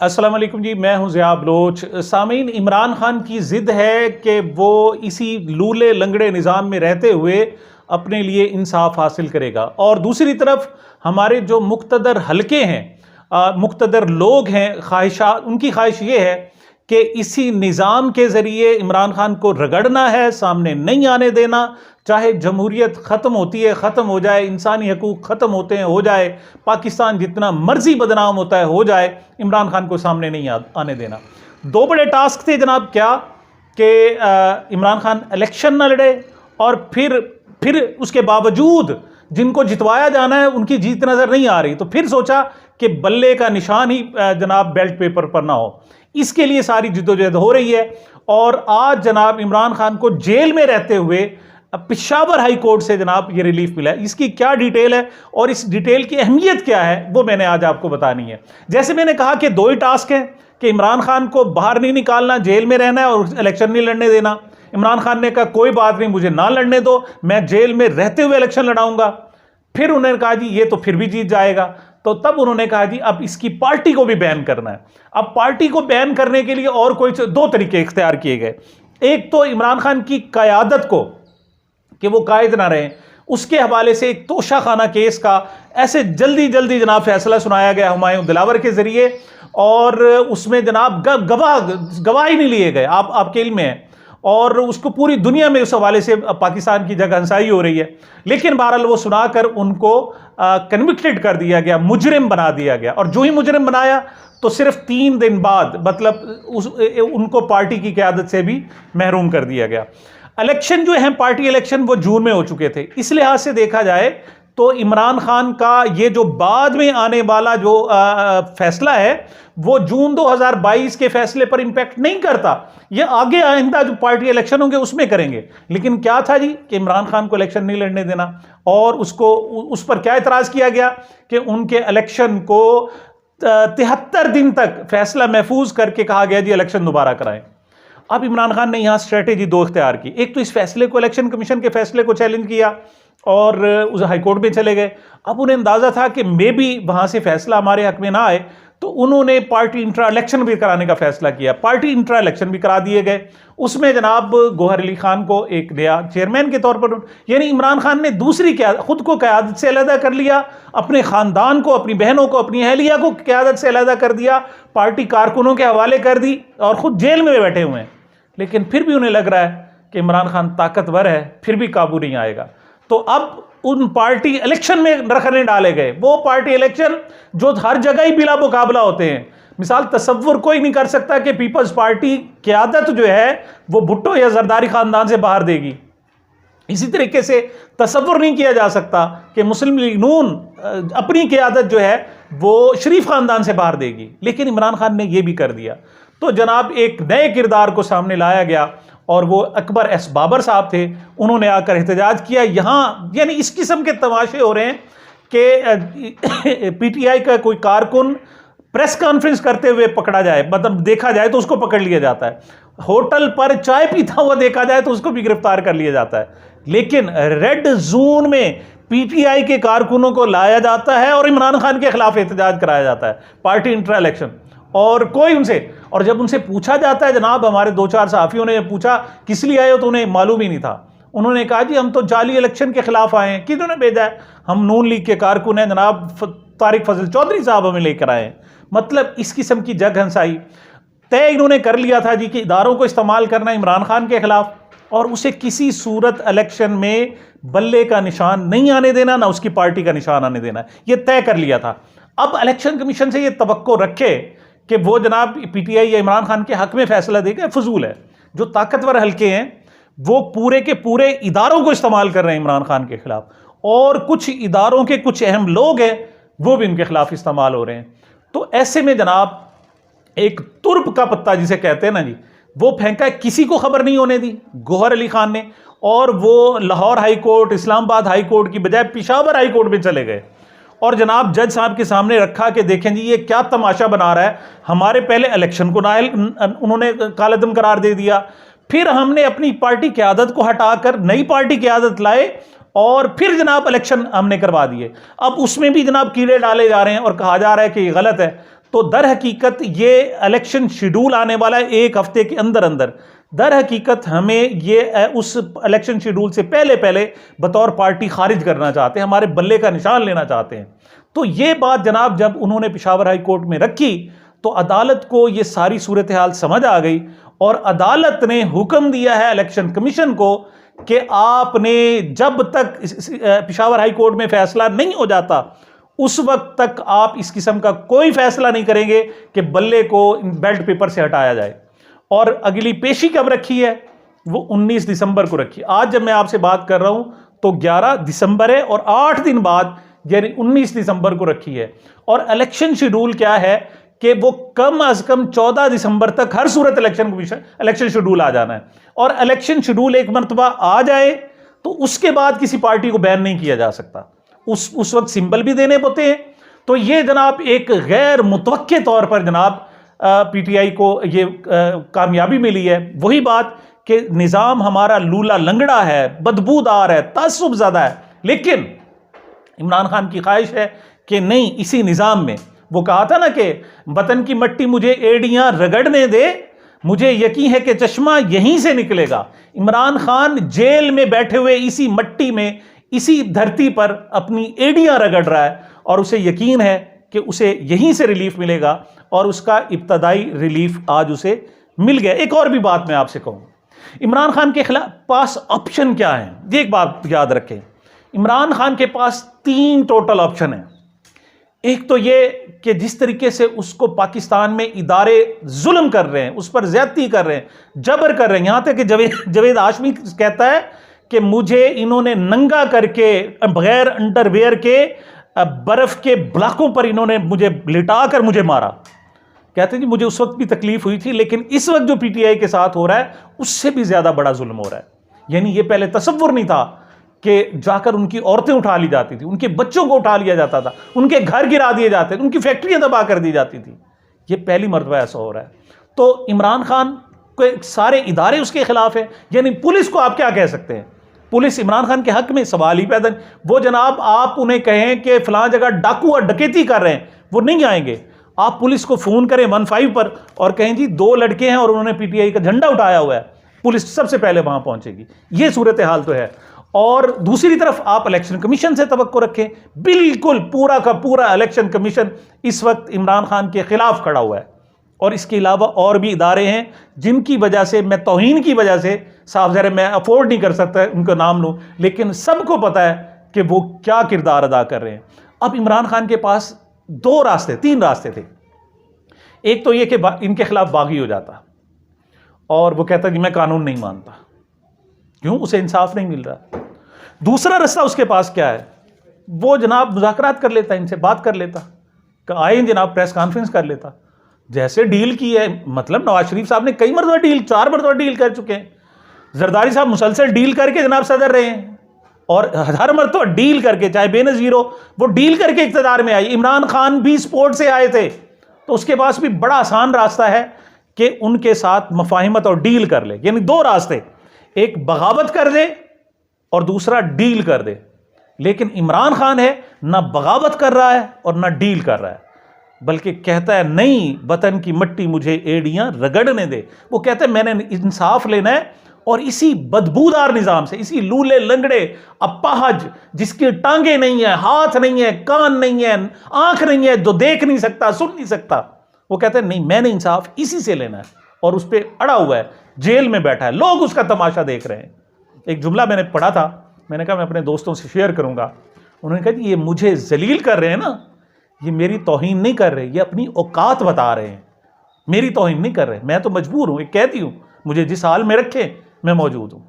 अस्सलाम वालेकुम जी, मैं हूं ज़िया बलोच। सामीन, इमरान खान की ज़िद है कि वो इसी लूले लंगड़े निज़ाम में रहते हुए अपने लिए इंसाफ हासिल करेगा, और दूसरी तरफ हमारे जो मुक़्तदर हलके हैं, मुक़्तदर लोग हैं, ख्वाहिशात उनकी ख्वाहिश ये है कि इसी निज़ाम के ज़रिए इमरान खान को रगड़ना है, सामने नहीं आने देना। चाहे जमहूरियत ख़त्म होती है ख़त्म हो जाए, इंसानी हकूक़ ख़त्म होते हैं हो जाए, पाकिस्तान जितना मर्जी बदनाम होता है हो जाए, इमरान खान को सामने नहीं आने देना। दो बड़े टास्क थे जनाब, क्या कि इमरान खान इलेक्शन न लड़े, और फिर उसके बावजूद जिनको जितवाया जाना है उनकी जीत नज़र नहीं आ रही, तो फिर सोचा कि बल्ले का निशान ही जनाब बेल्ट पेपर पर ना हो। इसके लिए सारी जिद्दोजहद हो रही है, और आज जनाब इमरान खान को जेल में रहते हुए पेशावर हाई कोर्ट से जनाब ये रिलीफ मिला है। इसकी क्या डिटेल है और इस डिटेल की अहमियत क्या है, वो मैंने आज आपको बतानी है। जैसे मैंने कहा कि दो ही टास्क हैं कि इमरान खान को बाहर नहीं निकालना, जेल में रहना है और इलेक्शन नहीं लड़ने देना। इमरान खान ने कहा कोई बात नहीं, मुझे ना लड़ने दो, मैं जेल में रहते हुए इलेक्शन लड़ाऊंगा। फिर उन्होंने कहा जी ये तो फिर भी जीत जाएगा, तो तब उन्होंने कहा जी अब इसकी पार्टी को भी बैन करना है। अब पार्टी को बैन करने के लिए और कोई दो तरीके इख्तियार किए गए। एक तो इमरान खान की क़यादत को, कि वो कायद ना रहें, उसके हवाले से एक तोशा खाना केस का ऐसे जल्दी जल्दी जनाब फैसला सुनाया गया हुमायूं दिलावर के जरिए, और उसमें जनाब गवाह ही नहीं लिए गए, आपके इल्म में है, और उसको पूरी दुनिया में उस हवाले से पाकिस्तान की जगह हंसाई हो रही है। लेकिन बहरहाल वो सुनाकर उनको कन्विक्टेड कर दिया गया, मुजरिम बना दिया गया, और जो ही मुजरिम बनाया तो सिर्फ 3 दिन बाद मतलब उनको पार्टी की क़यादत से भी महरूम कर दिया गया। इलेक्शन जो है पार्टी इलेक्शन वो जून में हो चुके थे। इस लिहाज से देखा जाए तो इमरान खान का ये जो बाद में आने वाला जो फैसला है वो जून 2022 के फैसले पर इंपैक्ट नहीं करता, ये आगे आइंदा जो पार्टी इलेक्शन होंगे उसमें करेंगे। लेकिन क्या था जी कि इमरान खान को इलेक्शन नहीं लड़ने देना, और उस पर क्या इतराज़ किया गया कि उनके इलेक्शन को 73 दिन तक फैसला महफूज करके कहा गया जी इलेक्शन दोबारा कराएं। अब इमरान खान ने यहां स्ट्रेटेजी दो इख्तियार की। एक तो इस फैसले को, इलेक्शन कमीशन के फैसले को चैलेंज किया और उस हाईकोर्ट में चले गए। अब उन्हें अंदाजा था कि मे भी वहां से फैसला हमारे हक में ना आए, तो उन्होंने पार्टी इंट्रा इलेक्शन भी कराने का फैसला किया। पार्टी इंट्रा इलेक्शन भी करा दिए गए। उसमें जनाब गौहर अली खान को एक नया चेयरमैन के तौर पर, यानी इमरान खान ने दूसरी खुद को क़यादत से अलहदा कर लिया, अपने ख़ानदान को, अपनी बहनों को, अपनी अहलिया को क़यादत से अलहदा कर दिया, पार्टी कारकुनों के हवाले कर दी, और ख़ुद जेल में बैठे हुए हैं। लेकिन फिर भी उन्हें लग रहा है कि इमरान खान ताकतवर है, फिर भी काबू नहीं आएगा। तो अब उन पार्टी इलेक्शन में रखने डाले गए, वो पार्टी इलेक्शन जो हर जगह ही बिला मुकाबला होते हैं। मिसाल तसव्वुर कोई नहीं कर सकता कि पीपल्स पार्टी क़यादत जो है वो भुट्टो या जरदारी ख़ानदान से बाहर देगी। इसी तरीके से तसव्वुर नहीं किया जा सकता कि मुस्लिम लीग नून अपनी क़यादत जो है वो शरीफ ख़ानदान से बाहर देगी। लेकिन इमरान खान ने यह भी कर दिया। तो जनाब एक नए किरदार को सामने लाया गया, और वो अकबर एस बाबर साहब थे। उन्होंने आकर एहतजाज किया। यहाँ यानी इस किस्म के तमाशे हो रहे हैं कि पीटीआई का कोई कारकुन प्रेस कॉन्फ्रेंस करते हुए पकड़ा जाए, मतलब देखा जाए तो उसको पकड़ लिया जाता है, होटल पर चाय पीता हुआ देखा जाए तो उसको भी गिरफ्तार कर लिया जाता है। लेकिन रेड जोन में पीटीआई के कारकुनों को लाया जाता है और इमरान खान के खिलाफ एहतजाज कराया जाता है, पार्टी इंट्रा इलेक्शन। और कोई उनसे, और जब उनसे पूछा जाता है, जनाब हमारे 2-4 सहाफ़ियों ने पूछा किस लिए आए हो, तो उन्हें मालूम ही नहीं था। उन्होंने कहा जी हम तो जाली इलेक्शन के खिलाफ आए हैं। किन्होंने भेजा है? हम नून लीग के कारकुन हैं जनाब, तारिक फजल चौधरी साहब हमें लेकर आए हैं। मतलब इस किस्म की जग हंसाई तय इन्होंने कर लिया था जी कि इदारों को इस्तेमाल करना इमरान खान के खिलाफ, और उसे किसी सूरत इलेक्शन में बल्ले का निशान नहीं आने देना, ना उसकी पार्टी का निशान आने देना, यह तय कर लिया था। अब इलेक्शन कमीशन से यह तवक्को रखे कि वो जनाब पीटीआई या इमरान खान के हक में फैसला देगा, फजूल है। जो ताकतवर हल्के हैं वो पूरे के पूरे इदारों को इस्तेमाल कर रहे हैं इमरान खान के खिलाफ, और कुछ इदारों के कुछ अहम लोग हैं वो भी उनके खिलाफ इस्तेमाल हो रहे हैं। तो ऐसे में जनाब एक तुर्प का पत्ता जिसे कहते हैं ना जी, वो फेंका, किसी को खबर नहीं होने दी गौहर अली खान ने, और वो Lahore high court, Islamabad high court की बजाय पेशावर हाई कोर्ट में चले गए, और जनाब जज साहब के सामने रखा कि देखें जी ये क्या तमाशा बना रहा है, हमारे पहले इलेक्शन को नाइल उन्होंने कालअदम करार दे दिया, फिर हमने अपनी पार्टी की आदत को हटाकर नई पार्टी की आदत लाए, और फिर जनाब इलेक्शन हमने करवा दिए। अब उसमें भी जनाब कीड़े डाले जा रहे हैं और कहा जा रहा है कि ये गलत है। तो दर हकीकत ये इलेक्शन शेड्यूल आने वाला है 1 हफ्ते के अंदर अंदर। दर हकीकत हमें ये उस इलेक्शन शेड्यूल से पहले पहले बतौर पार्टी खारिज करना चाहते हैं, हमारे बल्ले का निशान लेना चाहते हैं। तो ये बात जनाब जब उन्होंने पेशावर हाई कोर्ट में रखी तो अदालत को ये सारी सूरत हाल समझ आ गई और अदालत ने हुक्म दिया है इलेक्शन कमीशन को कि आपने जब तक पेशावर हाई कोर्ट में फैसला नहीं हो जाता उस वक्त तक आप इस किस्म का कोई फैसला नहीं करेंगे कि बल्ले को बैलेट पेपर से हटाया जाए। और अगली पेशी कब रखी है? वो 19 दिसंबर को रखी। आज जब मैं आपसे बात कर रहा हूं तो 11 दिसंबर है और 8 दिन बाद यानी 19 दिसंबर को रखी है। और इलेक्शन शेड्यूल क्या है कि वो कम अज कम 14 दिसंबर तक हर सूरत इलेक्शन शेड्यूल आ जाना है। और इलेक्शन शेड्यूल एक मरतबा आ जाए तो उसके बाद किसी पार्टी को बैन नहीं किया जा सकता, उस वक्त सिंबल भी देने होते हैं। तो ये जनाब एक गैर मुतवक्के तौर पर जनाब पीटीआई को ये कामयाबी मिली है। वही बात कि निज़ाम हमारा लूला लंगड़ा है, बदबूदार है, तासुब ज़्यादा है, लेकिन इमरान खान की ख्वाहिश है कि नहीं, इसी निज़ाम में वो कहा था ना कि वतन की मट्टी मुझे एड़ियां रगड़ने दे, मुझे यकीन है कि चश्मा यहीं से निकलेगा। इमरान खान जेल में बैठे हुए इसी मट्टी में, इसी धरती पर अपनी एड़ियां रगड़ रहा है और उसे यकीन है कि उसे यहीं से रिलीफ मिलेगा और उसका इब्तदाई रिलीफ आज उसे मिल गया। एक और भी बात मैं आपसे कहूँ, इमरान खान के खिलाफ पास ऑप्शन क्या है? ये एक बात याद रखें, इमरान खान के पास 3 टोटल ऑप्शन हैं। एक तो ये कि जिस तरीके से उसको पाकिस्तान में इदारे जुल्म कर रहे हैं, उस पर ज्यादती कर रहे हैं, जबर कर रहे हैं, यहां तक कि जवेद हाशमी कहता है कि मुझे इन्होंने नंगा करके बगैर अंडरवेयर के बर्फ के ब्लॉकों पर इन्होंने मुझे लिटा कर मुझे मारा। कहते हैं जी मुझे उस वक्त भी तकलीफ हुई थी, लेकिन इस वक्त जो पीटीआई के साथ हो रहा है उससे भी ज्यादा बड़ा जुल्म हो रहा है। यानी ये पहले तसव्वुर नहीं था कि जाकर उनकी औरतें उठा ली जाती थी, उनके बच्चों को उठा लिया जाता था, उनके घर गिरा दिए जाते थे, उनकी फैक्ट्रियां तबाह कर दी जाती थी। ये पहली मरतबा ऐसा हो रहा है। तो इमरान खान के सारे इदारे उसके खिलाफ है। यानी पुलिस को आप क्या कह सकते हैं? पुलिस इमरान खान के हक में सवाल ही पैदा। वो जनाब आप उन्हें कहें कि फलां जगह डाकू और डकैती कर रहे हैं, वो नहीं आएंगे। आप पुलिस को फोन करें 15 पर और कहें जी 2 लड़के हैं और उन्होंने पीटीआई का झंडा उठाया हुआ है, पुलिस सबसे पहले वहां पहुंचेगी। ये सूरत हाल तो है। और दूसरी तरफ आप इलेक्शन कमीशन से तवक्को रखें, बिल्कुल पूरा का पूरा इलेक्शन कमीशन इस वक्त इमरान खान के खिलाफ खड़ा हुआ है। और इसके अलावा और भी इदारे हैं जिनकी वजह से मैं तौहीन की वजह से साफ ज़रा मैं अफोर्ड नहीं कर सकता उनका नाम लूँ, लेकिन सबको पता है कि वो क्या किरदार अदा कर रहे हैं। अब इमरान खान के पास 3 रास्ते थे। एक तो ये कि इनके खिलाफ बागी हो जाता और वो कहता कि मैं कानून नहीं मानता, क्यों? उसे इंसाफ नहीं मिल रहा। दूसरा रास्ता उसके पास क्या है? वो जनाब मुज़ाकरात कर लेता, इनसे बात कर लेता, आए जनाब प्रेस कॉन्फ्रेंस कर लेता, जैसे डील की है। मतलब नवाज शरीफ साहब ने कई मरतबा डील, 4 मरतबा डील कर चुके हैं। जरदारी साहब मुसलसल डील करके जनाब सदर रहे हैं और हर मरतबा डील करके, चाहे बेनज़ीर हो, वो डील करके इक़्तिदार में आई। इमरान खान भी स्पोर्ट से आए थे, तो उसके पास भी बड़ा आसान रास्ता है कि उनके साथ मफाहिमत और डील कर ले। यानी 2 रास्ते, एक बगावत कर दे और दूसरा डील कर दे। लेकिन इमरान खान है ना बगावत कर रहा है और ना डील कर रहा है, बल्कि कहता है नहीं, वतन की मट्टी मुझे एड़ियां रगड़ने दे। वो कहता है मैंने इंसाफ लेना है और इसी बदबूदार निजाम से, इसी लूले लंगड़े अपाहज जिसकी टांगे नहीं है, हाथ नहीं है, कान नहीं है, आंख नहीं है, जो देख नहीं सकता, सुन नहीं सकता, वो कहता है नहीं, मैंने इंसाफ इसी से लेना है। और उस पर अड़ा हुआ है, जेल में बैठा है, लोग उसका तमाशा देख रहे हैं। एक जुमला मैंने पढ़ा था, मैंने कहा मैं अपने दोस्तों से शेयर करूंगा। उन्होंने कहा ये मुझे जलील कर रहे हैं ना, ये मेरी तौहीन नहीं कर रहे, ये अपनी औकात बता रहे हैं, मेरी तौहीन नहीं कर रहे। मैं तो मजबूर हूं, एक कहती हूं, मुझे जिस हाल में रखे मैं मौजूद हूं।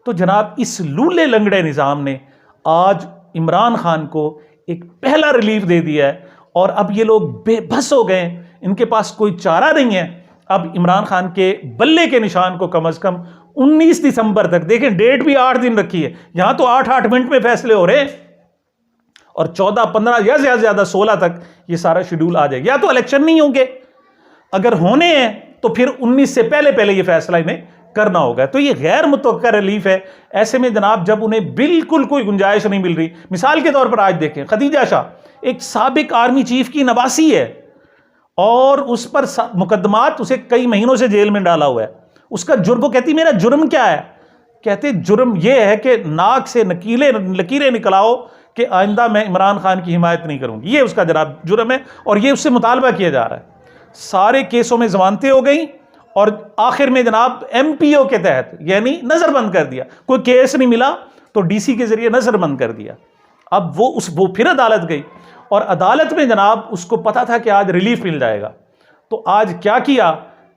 तो जनाब इस लूले लंगड़े निज़ाम ने आज इमरान खान को एक पहला रिलीफ दे दिया है और अब ये लोग बेबस हो गए, इनके पास कोई चारा नहीं है। अब इमरान खान के बल्ले के निशान को कम से कम 19 दिसंबर तक, देखें डेट भी 8 दिन रखी है, यहां तो 8-8 मिनट में फैसले हो रहे हैं, और 14-15 या ज्यादा से ज्यादा 16 तक ये सारा शेड्यूल आ जाएगा। या तो इलेक्शन नहीं होंगे, अगर होने हैं तो फिर 19 से पहले पहले ये फैसला इन्हें करना होगा। तो ये गैर मुतवक्का रिलीफ है। ऐसे में जनाब जब उन्हें बिल्कुल कोई गुंजाइश नहीं मिल रही, मिसाल के तौर पर आज देखें खदीजा शाह एक साबिक आर्मी चीफ की नवासी है और उस पर मुकदमात, उसे कई महीनों से जेल में डाला हुआ है। उसका जुर्म, वो कहती मेरा जुर्म क्या है? कहते जुर्म यह है कि नाक से लकीरें निकलाओ कि आइंदा मैं इमरान खान की हिमायत नहीं करूंगी। ये उसका जनाब जुर्म है और ये उससे मुतालबा किया जा रहा है। सारे केसों में जमानतें हो गई और आखिर में जनाब MPO के तहत यानी नजरबंद कर दिया। कोई केस नहीं मिला तो DC के जरिए नजरबंद कर दिया। अब वो फिर अदालत गई और अदालत में जनाब उसको पता था कि आज रिलीफ मिल जाएगा। तो आज क्या किया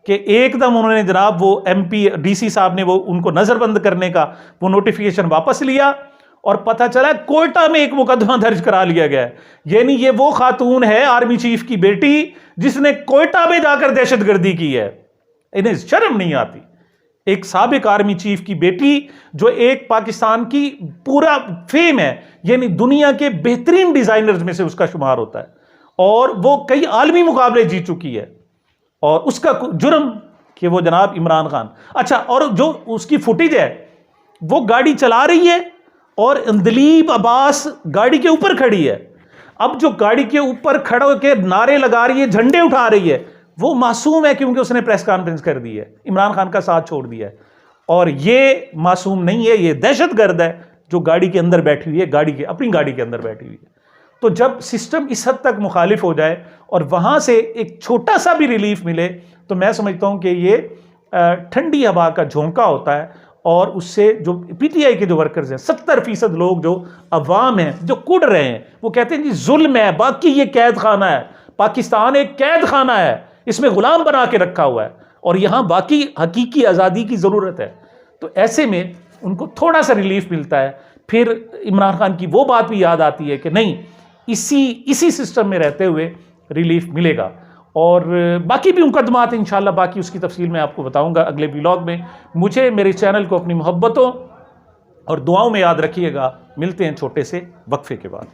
कि एकदम उन्होंने जनाब वो DC साहब ने वो उनको नजरबंद करने का वो नोटिफिकेशन वापस लिया और पता चला कोयटा में एक मुकदमा दर्ज करा लिया गया है। यानी ये वो खातून है आर्मी चीफ की बेटी जिसने कोयटा में जाकर दहशतगर्दी की है। इन्हें शर्म नहीं आती। एक साबिक आर्मी चीफ की बेटी जो एक पाकिस्तान की पूरा फेम है, यानी दुनिया के बेहतरीन डिजाइनर्स में से उसका शुमार होता है और वो कई आलमी मुकाबले जीत चुकी है और उसका जुर्म कि वो जनाब इमरान खान। अच्छा, और जो उसकी फुटेज है वो गाड़ी चला रही है और अंदलीब अब्बास गाड़ी के ऊपर खड़ी है। अब जो गाड़ी के ऊपर खड़े होकर नारे लगा रही है, झंडे उठा रही है, वो मासूम है क्योंकि उसने प्रेस कॉन्फ्रेंस कर दी है, इमरान खान का साथ छोड़ दिया है। और ये मासूम नहीं है, ये दहशतगर्द है जो गाड़ी के अंदर बैठी हुई है, अपनी गाड़ी के अंदर बैठी हुई है। तो जब सिस्टम इस हद तक मुखालिफ हो जाए और वहां से एक छोटा सा भी रिलीफ मिले तो मैं समझता हूं कि ये ठंडी हवा का झोंका होता है और उससे जो PTI के जो वर्कर्स हैं, 70% लोग जो अवाम हैं जो कुड़ रहे हैं, वो कहते हैं जी जुल्म है, बाकी ये कैद खाना है, पाकिस्तान एक कैद खाना है, इसमें गुलाम बना के रखा हुआ है और यहां बाकी हकीकी आज़ादी की ज़रूरत है। तो ऐसे में उनको थोड़ा सा रिलीफ मिलता है। फिर इमरान खान की वो बात भी याद आती है कि नहीं, इसी सिस्टम में रहते हुए रिलीफ मिलेगा। और बाकी भी मुकदमात इंशाल्लाह, बाकी उसकी तफसील मैं आपको बताऊंगा अगले व्लॉग में। मुझे, मेरे चैनल को अपनी मोहब्बतों और दुआओं में याद रखिएगा। मिलते हैं छोटे से वक्फे के बाद।